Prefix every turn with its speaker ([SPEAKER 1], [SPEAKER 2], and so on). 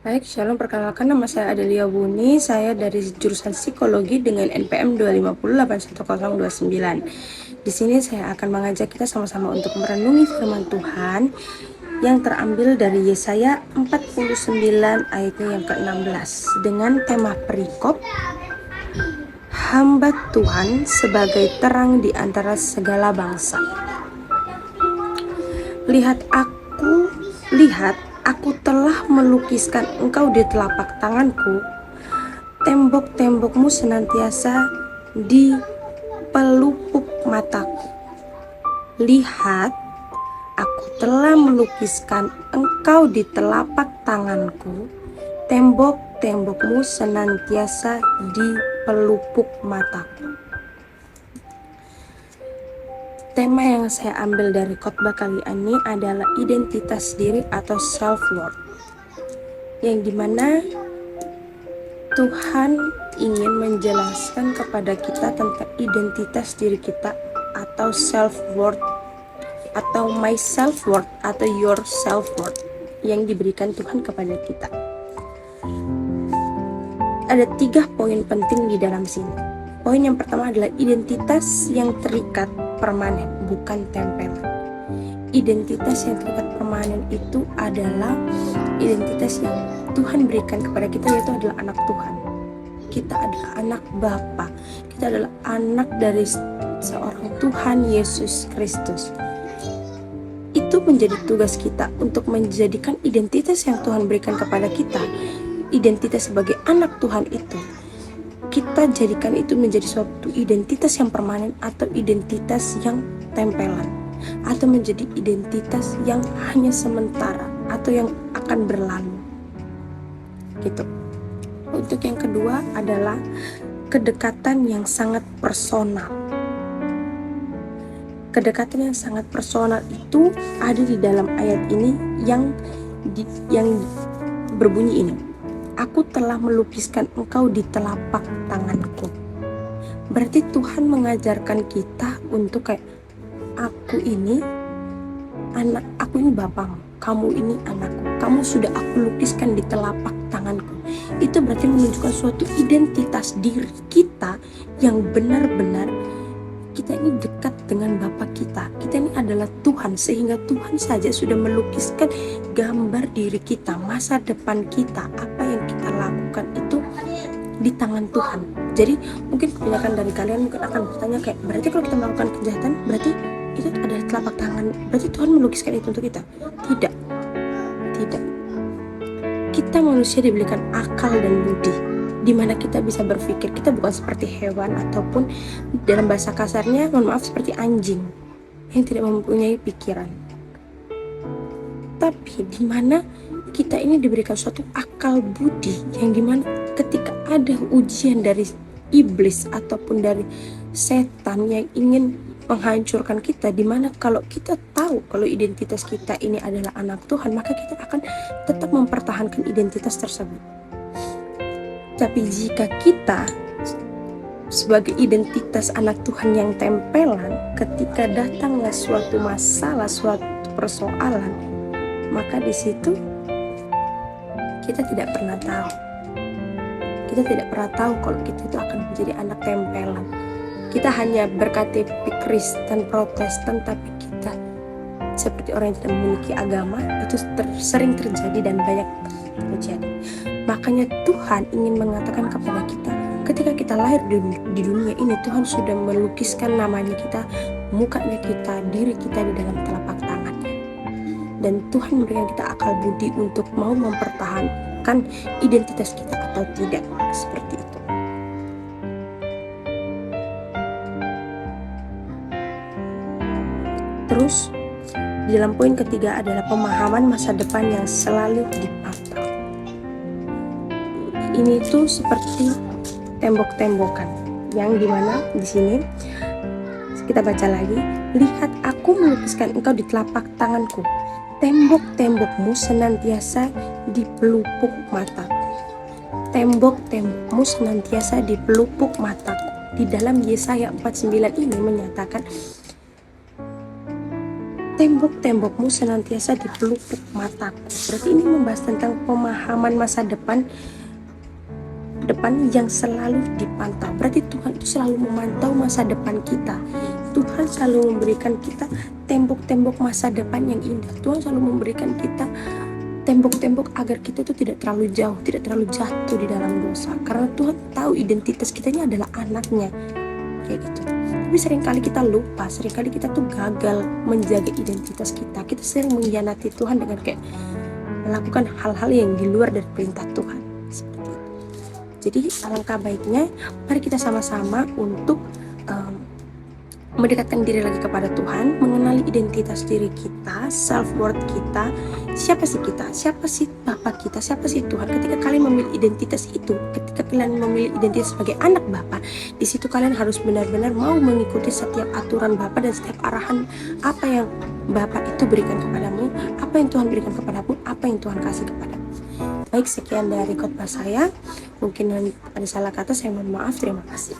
[SPEAKER 1] Baik, shalom, perkenalkan nama saya Adelia Buni, saya dari jurusan Psikologi dengan NPM 250811029. Di sini saya akan mengajak kita sama-sama untuk merenungi firman Tuhan yang terambil dari Yesaya 49 ayatnya yang ke-16 dengan tema perikop Hamba Tuhan sebagai terang di antara segala bangsa. Lihat, aku telah melukiskan engkau di telapak tanganku, tembok-tembokmu senantiasa di pelupuk mataku. Lihat, aku telah melukiskan engkau di telapak tanganku, tembok-tembokmu senantiasa di pelupuk mataku. Tema yang saya ambil dari khotbah kali ini adalah identitas diri atau self-worth, yang dimana Tuhan ingin menjelaskan kepada kita tentang identitas diri kita atau self-worth atau my self-worth atau your self-worth yang diberikan Tuhan kepada kita. Ada 3 poin penting di dalam sini. Poin yang pertama adalah identitas yang terikat permanen, bukan tempelan. Identitas yang terikat permanen itu adalah identitas yang Tuhan berikan kepada kita, yaitu adalah anak Tuhan. Kita adalah anak Bapa. Kita adalah anak dari seorang Tuhan Yesus Kristus. Itu menjadi tugas kita untuk menjadikan identitas yang Tuhan berikan kepada kita, identitas sebagai anak Tuhan itu, kita jadikan itu menjadi suatu identitas yang permanen atau identitas yang tempelan, atau menjadi identitas yang hanya sementara atau yang akan berlalu gitu. Untuk yang kedua adalah kedekatan yang sangat personal. Kedekatan yang sangat personal itu ada di dalam ayat ini yang berbunyi ini. Aku telah melukiskan engkau di telapak tanganku. Berarti Tuhan mengajarkan kita untuk kayak, aku ini bapamu, kamu ini anakku, kamu sudah aku lukiskan di telapak tanganku. Itu berarti menunjukkan suatu identitas diri kita yang benar-benar kita ini dekat dengan Bapa kita. Kita ini adalah Tuhan, sehingga Tuhan saja sudah melukiskan gambar diri kita, masa depan kita, apa yang kita lakukan itu di tangan Tuhan. Jadi mungkin kebanyakan dari kalian mungkin akan bertanya kayak, berarti kalau kita melakukan kejahatan berarti itu adalah telapak tangan, berarti Tuhan melukiskan itu untuk kita? Tidak. Kita manusia diberikan akal dan budi, di mana kita bisa berpikir. Kita bukan seperti hewan ataupun dalam bahasa kasarnya, mohon maaf, seperti anjing yang tidak mempunyai pikiran. Tapi di mana kita ini diberikan suatu akal budi yang dimana ketika ada ujian dari iblis ataupun dari setan yang ingin menghancurkan kita, dimana kalau kita tahu kalau identitas kita ini adalah anak Tuhan, maka kita akan tetap mempertahankan identitas tersebut. Tapi jika kita sebagai identitas anak Tuhan yang tempelan, ketika datanglah suatu masalah, suatu persoalan, maka di situ kita tidak pernah tahu. Kita tidak pernah tahu kalau kita itu akan menjadi anak tempelan. Kita hanya berKTP Kristen Protestan, tapi kita seperti orang yang tidak memiliki agama. Itu sering terjadi dan banyak terjadi. Makanya Tuhan ingin mengatakan kepada kita, ketika kita lahir di dunia ini, Tuhan sudah melukiskan namanya kita, mukanya kita, diri kita di dalam telapak tangannya. Dan Tuhan memberikan kita akal budi untuk mau mempertahankan identitas kita atau tidak, seperti itu. Terus di dalam poin ketiga adalah pemahaman masa depan yang selalu dipantau. Ini tuh seperti tembok-tembokan yang dimana di sini kita baca lagi, lihat aku melukiskan engkau di telapak tanganku, tembok-tembokmu senantiasa di pelupuk mataku. Tembok-tembokmu senantiasa di pelupuk mataku. Di dalam Yesaya 49 ini menyatakan tembok-tembokmu senantiasa di pelupuk mataku. Berarti ini membahas tentang pemahaman masa depan yang selalu dipantau. Berarti Tuhan itu selalu memantau masa depan kita. Tuhan selalu memberikan kita tembok-tembok masa depan yang indah. Tuhan selalu memberikan kita tembok-tembok agar kita itu tidak terlalu jauh, tidak terlalu jatuh di dalam dosa. Karena Tuhan tahu identitas kita ini adalah anaknya, kayak gitu. Tapi seringkali kita lupa, seringkali kita tuh gagal menjaga identitas kita. Kita sering mengkhianati Tuhan dengan kayak melakukan hal-hal yang di luar dari perintah Tuhan. Seperti itu. Jadi alangkah baiknya mari kita sama-sama untuk mendekatkan diri lagi kepada Tuhan, mengenali identitas diri kita, self-worth kita, siapa sih kita, siapa sih Bapa kita, siapa sih Tuhan. Ketika kalian memilih identitas itu, ketika kalian memilih identitas sebagai anak Bapa, di situ kalian harus benar-benar mau mengikuti setiap aturan Bapa dan setiap arahan apa yang Bapa itu berikan kepadamu, apa yang Tuhan berikan kepadamu, apa yang Tuhan kasih kepadamu. Baik, sekian dari khotbah saya. Mungkin ada salah kata, saya mohon maaf. Terima kasih.